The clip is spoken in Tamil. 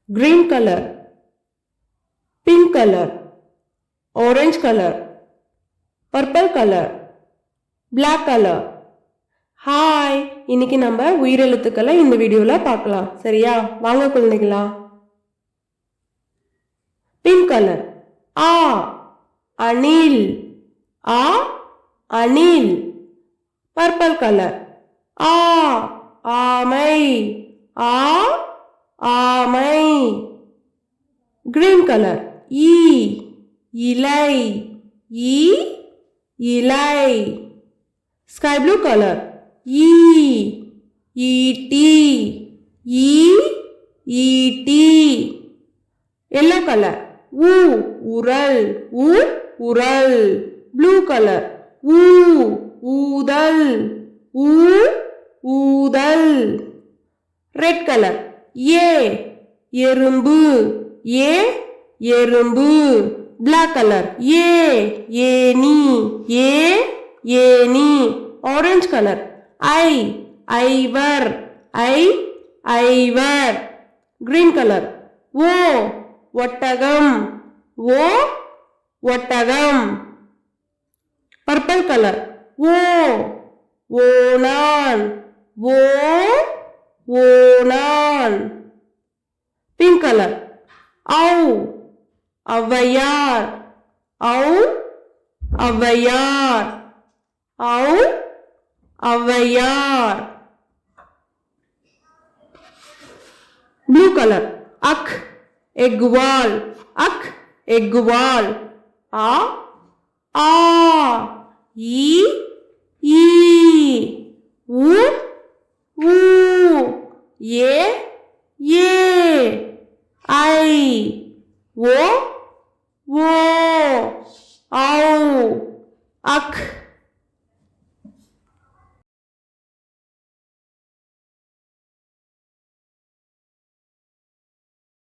green color, pink color, orange color, purple color, black color. Hi, இன்னைக்கு நம்ம உயிரெழுத்துக்களை இந்த வீடியோல பார்க்கலாம். சரியா? வாங்க குழந்தைகளா. பிங்க் கலர் ஆ அணில், ஆ அணில். பர்பிள் கலர் ஆ ஆமை, ஆ ஆமை. கிரீன் கலர் ஈ இலை, ஈ இலை. ஸ்கை ப்ளூ கலர் ஈ ஈட்டி, ஈ ஈட்டி. எல்லோ கலர் ஊ உரல், ஊ உரல். ப்ளூ கலர் ஊ ஊதல், ஊ ஊதல். ரெட் கலர் ஏ எறும்பு, ஏ எறும்பு. பிளாக் கலர் ஏ ஏனி, ஏ ஏனி. ஆரஞ்சு கலர் ஐ ஐவர், ஐ ஐவர். கிரீன் கலர் ஓ ஒட்டகம், ஓ ஒட்டகம். பர்பிள் கலர் ஓ ஓணான், ஓ ஓணான். பிங்க் கலர் ஔ ஔவையார், ஔ ஔவையார், ஔ ஔவையார். ப்ளூ கலர் அக் எக்குவால், அக் எக்குவால். ஆ ஆ ஈ ஈ. உ ஊ. ஏ ஏ. ஐ ஓ ஓ. ஔ அக்